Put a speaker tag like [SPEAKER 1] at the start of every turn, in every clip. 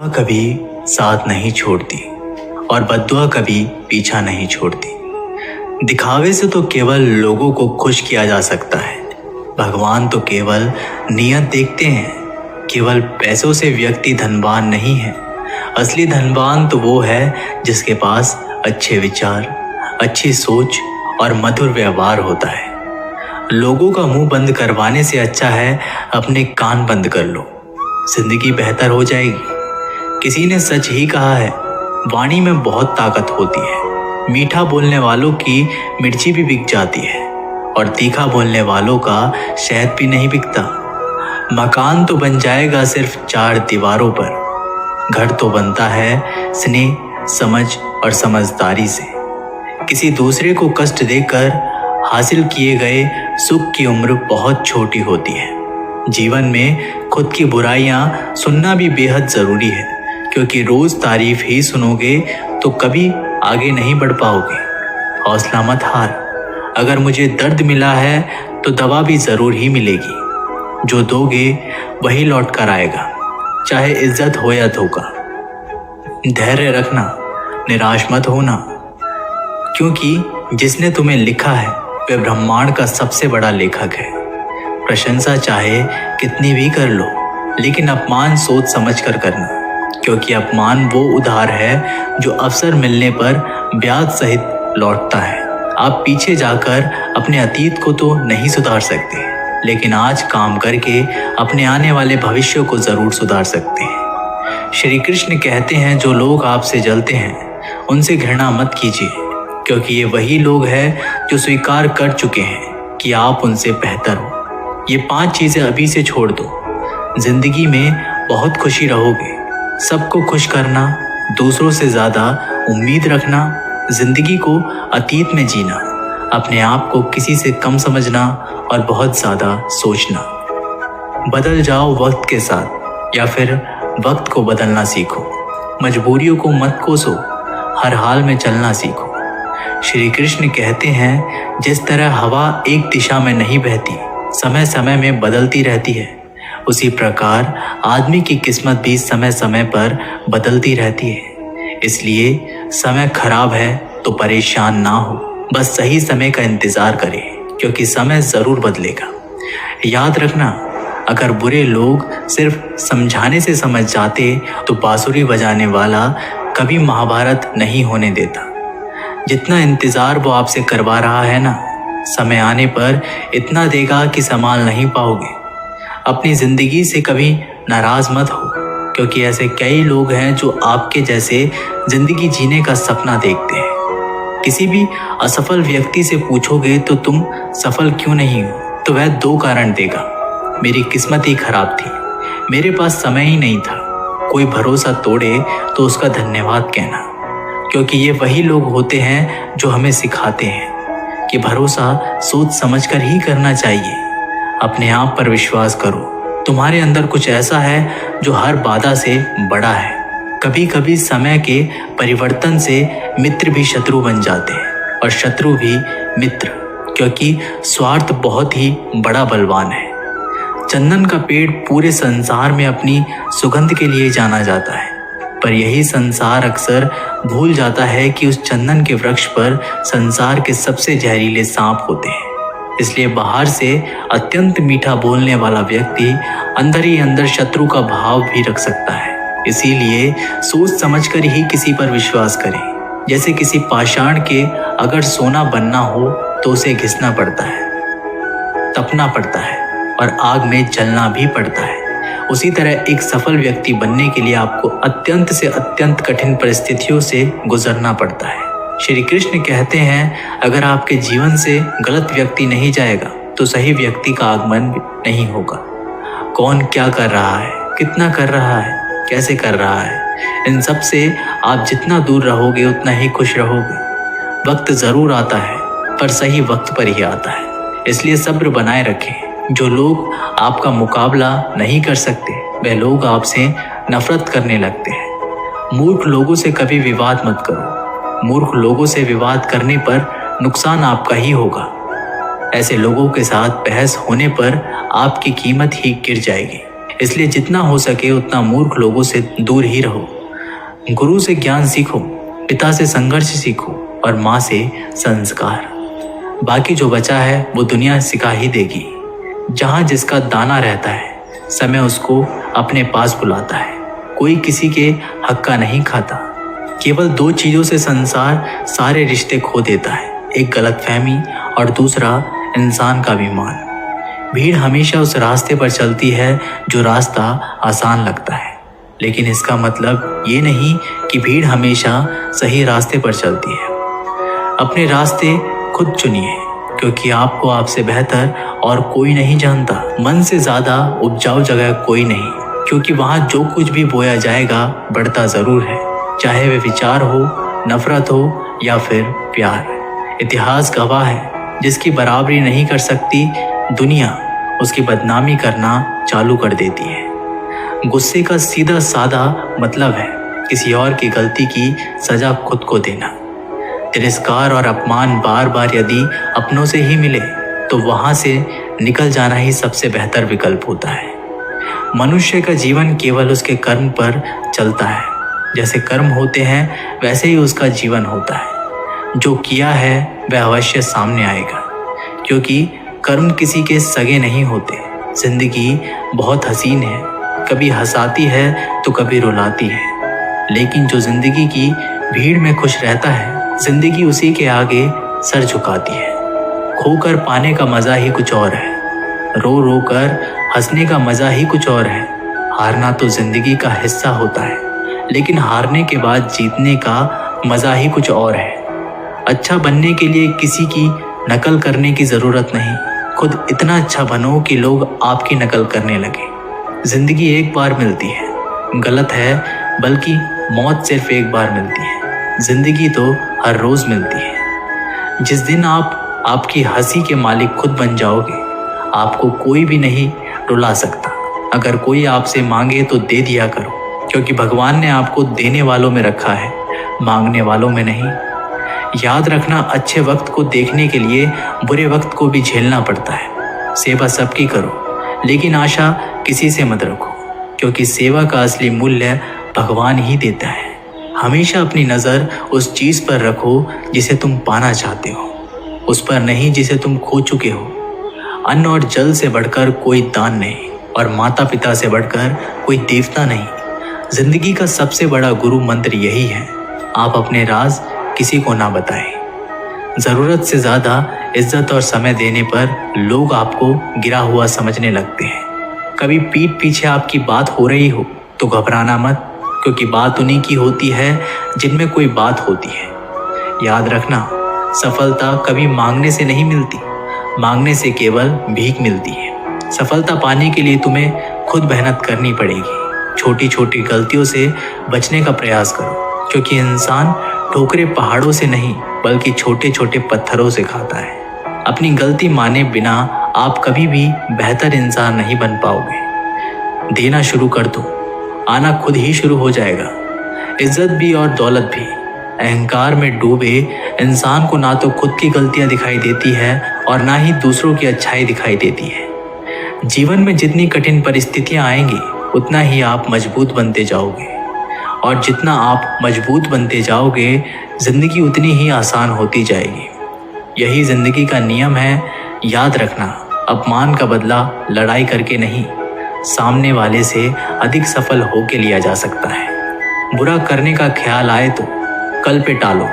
[SPEAKER 1] कभी साथ नहीं छोड़ती और बद्दुआ कभी पीछा नहीं छोड़ती। दिखावे से तो केवल लोगों को खुश किया जा सकता है। भगवान तो केवल नियत देखते हैं। केवल पैसों से व्यक्ति धनवान नहीं है। असली धनवान तो वो है जिसके पास अच्छे विचार, अच्छी सोच और मधुर व्यवहार होता है। लोगों का मुंह बंद करवाने से अच्छा है अपने कान बंद कर लो, जिंदगी बेहतर हो जाएगी। किसी ने सच ही कहा है, वाणी में बहुत ताकत होती है। मीठा बोलने वालों की मिर्ची भी बिक जाती है और तीखा बोलने वालों का शहद भी नहीं बिकता। मकान तो बन जाएगा सिर्फ 4 दीवारों पर, घर तो बनता है स्नेह, समझ और समझदारी से। किसी दूसरे को कष्ट देकर हासिल किए गए सुख की उम्र बहुत छोटी होती है। जीवन में खुद की बुराइयां सुनना भी बेहद जरूरी है, क्योंकि रोज तारीफ ही सुनोगे तो कभी आगे नहीं बढ़ पाओगे। हौसला मत हार। अगर मुझे दर्द मिला है तो दवा भी जरूर ही मिलेगी। जो दोगे वही लौट कर आएगा, चाहे इज्जत हो या धोखा। धैर्य रखना, निराश मत होना, क्योंकि जिसने तुम्हें लिखा है वह ब्रह्मांड का सबसे बड़ा लेखक है। प्रशंसा चाहे कितनी भी कर लो, लेकिन अपमान सोच समझ कर करना, क्योंकि अपमान वो उधार है जो अवसर मिलने पर ब्याज सहित लौटता है। आप पीछे जाकर अपने अतीत को तो नहीं सुधार सकते, लेकिन आज काम करके अपने आने वाले भविष्य को जरूर सुधार सकते हैं। श्री कृष्ण कहते हैं, जो लोग आपसे जलते हैं उनसे घृणा मत कीजिए, क्योंकि ये वही लोग हैं जो स्वीकार कर चुके हैं कि आप उनसे बेहतर हो। ये 5 चीजें अभी से छोड़ दो, जिंदगी में बहुत खुशी रहोगे। सबको खुश करना, दूसरों से ज़्यादा उम्मीद रखना, जिंदगी को अतीत में जीना, अपने आप को किसी से कम समझना और बहुत ज़्यादा सोचना। बदल जाओ वक्त के साथ, या फिर वक्त को बदलना सीखो। मजबूरियों को मत कोसो, हर हाल में चलना सीखो। श्री कृष्ण कहते हैं, जिस तरह हवा एक दिशा में नहीं बहती, समय समय में बदलती रहती है, उसी प्रकार आदमी की किस्मत भी समय समय पर बदलती रहती है। इसलिए समय खराब है तो परेशान ना हो, बस सही समय का इंतजार करें, क्योंकि समय जरूर बदलेगा। याद रखना, अगर बुरे लोग सिर्फ समझाने से समझ जाते तो बांसुरी बजाने वाला कभी महाभारत नहीं होने देता। जितना इंतजार वो आपसे करवा रहा है ना, समय आने पर इतना देगा कि संभाल नहीं पाओगे। अपनी जिंदगी से कभी नाराज मत हो, क्योंकि ऐसे कई लोग हैं जो आपके जैसे जिंदगी जीने का सपना देखते हैं। किसी भी असफल व्यक्ति से पूछोगे तो तुम सफल क्यों नहीं हो, तो वह 2 कारण देगा। मेरी किस्मत ही खराब थी, मेरे पास समय ही नहीं था। कोई भरोसा तोड़े तो उसका धन्यवाद कहना, क्योंकि ये वही लोग होते हैं जो हमें सिखाते हैं कि भरोसा सोच समझकर ही करना चाहिए। अपने आप पर विश्वास करो, तुम्हारे अंदर कुछ ऐसा है जो हर बाधा से बड़ा है। कभी कभी समय के परिवर्तन से मित्र भी शत्रु बन जाते हैं और शत्रु भी मित्र, क्योंकि स्वार्थ बहुत ही बड़ा बलवान है। चंदन का पेड़ पूरे संसार में अपनी सुगंध के लिए जाना जाता है, पर यही संसार अक्सर भूल जाता है कि उस चंदन के वृक्ष पर संसार के सबसे जहरीले सांप होते हैं। इसलिए बाहर से अत्यंत मीठा बोलने वाला व्यक्ति अंदर ही अंदर शत्रु का भाव भी रख सकता है। इसीलिए सोच समझकर ही किसी पर विश्वास करें। जैसे किसी पाषाण के अगर सोना बनना हो तो उसे घिसना पड़ता है, तपना पड़ता है और आग में जलना भी पड़ता है। उसी तरह एक सफल व्यक्ति बनने के लिए आपको अत्यंत से अत्यंत कठिन परिस्थितियों से गुजरना पड़ता है। श्री कृष्ण कहते हैं, अगर आपके जीवन से गलत व्यक्ति नहीं जाएगा तो सही व्यक्ति का आगमन नहीं होगा। कौन क्या कर रहा है, कितना कर रहा है, कैसे कर रहा है, इन सब से आप जितना दूर रहोगे उतना ही खुश रहोगे। वक्त जरूर आता है, पर सही वक्त पर ही आता है। इसलिए सब्र बनाए रखें। जो लोग आपका मुकाबला नहीं कर सकते, वह लोग आपसे नफरत करने लगते हैं। मूर्ख लोगों से कभी विवाद मत करो। मूर्ख लोगों से विवाद करने पर नुकसान आपका ही होगा। ऐसे लोगों के साथ बहस होने पर आपकी कीमत ही गिर जाएगी। इसलिए जितना हो सके उतना मूर्ख लोगों से दूर ही रहो। गुरु से ज्ञान सीखो, पिता से संघर्ष सीखो और माँ से संस्कार। बाकी जो बचा है वो दुनिया सिखा ही देगी। जहाँ जिसका दाना रहता है, समय उसको अपने पास बुलाता है। कोई किसी के हक का नहीं खाता। केवल दो चीज़ों से संसार सारे रिश्ते खो देता है, एक गलतफहमी और दूसरा इंसान का अभिमान। भीड़ हमेशा उस रास्ते पर चलती है जो रास्ता आसान लगता है, लेकिन इसका मतलब ये नहीं कि भीड़ हमेशा सही रास्ते पर चलती है। अपने रास्ते खुद चुनिए, क्योंकि आपको आपसे बेहतर और कोई नहीं जानता। मन से ज़्यादा उपजाऊ जगह कोई नहीं, क्योंकि वहाँ जो कुछ भी बोया जाएगा बढ़ता ज़रूर है, चाहे वे विचार हो, नफरत हो या फिर प्यार। इतिहास गवाह है, जिसकी बराबरी नहीं कर सकती दुनिया, उसकी बदनामी करना चालू कर देती है। गुस्से का सीधा सादा मतलब है किसी और की गलती की सजा खुद को देना। तिरस्कार और अपमान बार बार यदि अपनों से ही मिले तो वहाँ से निकल जाना ही सबसे बेहतर विकल्प होता है। मनुष्य का जीवन केवल उसके कर्म पर चलता है। जैसे कर्म होते हैं वैसे ही उसका जीवन होता है। जो किया है वह अवश्य सामने आएगा, क्योंकि कर्म किसी के सगे नहीं होते। जिंदगी बहुत हसीन है, कभी हंसाती है तो कभी रुलाती है, लेकिन जो जिंदगी की भीड़ में खुश रहता है, जिंदगी उसी के आगे सर झुकाती है। खोकर पाने का मज़ा ही कुछ और है, रो रो कर हंसने का मज़ा ही कुछ और है। हारना तो जिंदगी का हिस्सा होता है, लेकिन हारने के बाद जीतने का मज़ा ही कुछ और है। अच्छा बनने के लिए किसी की नकल करने की ज़रूरत नहीं, खुद इतना अच्छा बनो कि लोग आपकी नकल करने लगे। ज़िंदगी एक बार मिलती है, गलत है, बल्कि मौत सिर्फ एक बार मिलती है। ज़िंदगी तो हर रोज़ मिलती है। जिस दिन आप आपकी हंसी के मालिक खुद बन जाओगे, आपको कोई भी नहीं रुला सकता। अगर कोई आपसे मांगे तो दे दिया करो, क्योंकि भगवान ने आपको देने वालों में रखा है, मांगने वालों में नहीं। याद रखना, अच्छे वक्त को देखने के लिए बुरे वक्त को भी झेलना पड़ता है। सेवा सबकी करो, लेकिन आशा किसी से मत रखो, क्योंकि सेवा का असली मूल्य भगवान ही देता है। हमेशा अपनी नज़र उस चीज़ पर रखो जिसे तुम पाना चाहते हो, उस पर नहीं जिसे तुम खो चुके हो। अन्न और जल से बढ़कर कोई दान नहीं, और माता पिता से बढ़कर कोई देवता नहीं। जिंदगी का सबसे बड़ा गुरु मंत्र यही है, आप अपने राज किसी को ना बताएं। ज़रूरत से ज़्यादा इज्जत और समय देने पर लोग आपको गिरा हुआ समझने लगते हैं। कभी पीठ पीछे आपकी बात हो रही हो तो घबराना मत, क्योंकि बात उन्हीं की होती है जिनमें कोई बात होती है। याद रखना, सफलता कभी मांगने से नहीं मिलती, मांगने से केवल भीख मिलती है। सफलता पाने के लिए तुम्हें खुद मेहनत करनी पड़ेगी। छोटी छोटी गलतियों से बचने का प्रयास करो, क्योंकि इंसान ठोकरें पहाड़ों से नहीं बल्कि छोटे छोटे पत्थरों से खाता है। अपनी गलती माने बिना आप कभी भी बेहतर इंसान नहीं बन पाओगे। देना शुरू कर दो, आना खुद ही शुरू हो जाएगा। इज्जत भी और दौलत भी। अहंकार में डूबे इंसान को ना तो खुद की गलतियां दिखाई देती है और ना ही दूसरों की अच्छाई दिखाई देती है। जीवन में जितनी कठिन परिस्थितियां आएंगी उतना ही आप मजबूत बनते जाओगे, और जितना आप मजबूत बनते जाओगे जिंदगी उतनी ही आसान होती जाएगी। यही जिंदगी का नियम है। याद रखना, अपमान का बदला लड़ाई करके नहीं, सामने वाले से अधिक सफल होके लिया जा सकता है। बुरा करने का ख्याल आए तो कल पे टालो,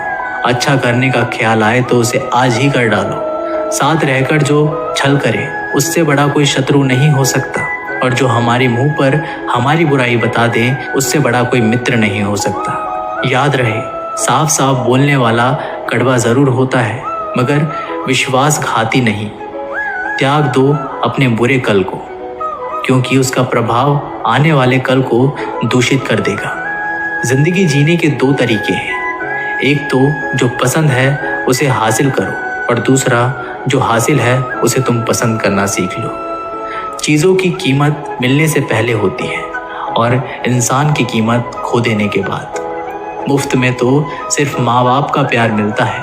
[SPEAKER 1] अच्छा करने का ख्याल आए तो उसे आज ही कर डालो। साथ रहकर जो छल करे उससे बड़ा कोई शत्रु नहीं हो सकता, और जो हमारे मुंह पर हमारी बुराई बता दे उससे बड़ा कोई मित्र नहीं हो सकता। याद रहे, साफ साफ बोलने वाला कड़वा जरूर होता है, मगर विश्वासघाती नहीं। त्याग दो अपने बुरे कल को, क्योंकि उसका प्रभाव आने वाले कल को दूषित कर देगा। जिंदगी जीने के दो तरीके हैं, एक तो जो पसंद है उसे हासिल करो, और दूसरा जो हासिल है उसे तुम पसंद करना सीख लो। चीज़ों की कीमत मिलने से पहले होती है, और इंसान की कीमत खो देने के बाद। मुफ्त में तो सिर्फ माँ बाप का प्यार मिलता है,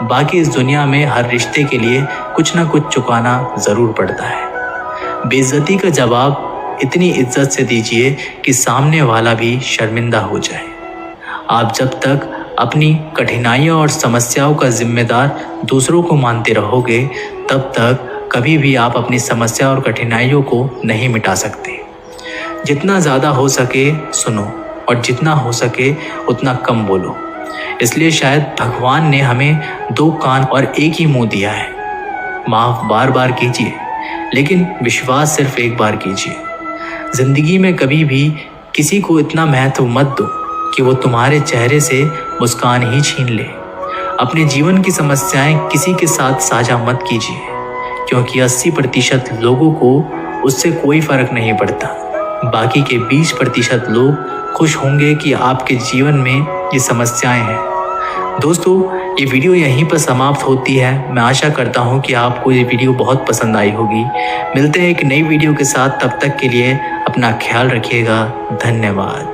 [SPEAKER 1] बाकी इस दुनिया में हर रिश्ते के लिए कुछ ना कुछ चुकाना ज़रूर पड़ता है। बेइज्जती का जवाब इतनी इज्जत से दीजिए कि सामने वाला भी शर्मिंदा हो जाए। आप जब तक अपनी कठिनाइयों और समस्याओं का जिम्मेदार दूसरों को मानते रहोगे, तब तक कभी भी आप अपनी समस्या और कठिनाइयों को नहीं मिटा सकते। जितना ज़्यादा हो सके सुनो और जितना हो सके उतना कम बोलो। इसलिए शायद भगवान ने हमें 2 कान और एक ही मुंह दिया है। माफ़ बार बार कीजिए, लेकिन विश्वास सिर्फ एक बार कीजिए। जिंदगी में कभी भी किसी को इतना महत्व मत दो कि वो तुम्हारे चेहरे से मुस्कान ही छीन ले। अपने जीवन की समस्याएं किसी के साथ साझा मत कीजिए, क्योंकि 80% लोगों को उससे कोई फर्क नहीं पड़ता। बाकी के 20% लोग खुश होंगे कि आपके जीवन में ये समस्याएं हैं। दोस्तों, ये वीडियो यहीं पर समाप्त होती है। मैं आशा करता हूँ कि आपको ये वीडियो बहुत पसंद आई होगी। मिलते हैं एक नई वीडियो के साथ, तब तक के लिए अपना ख्याल रखिएगा। धन्यवाद।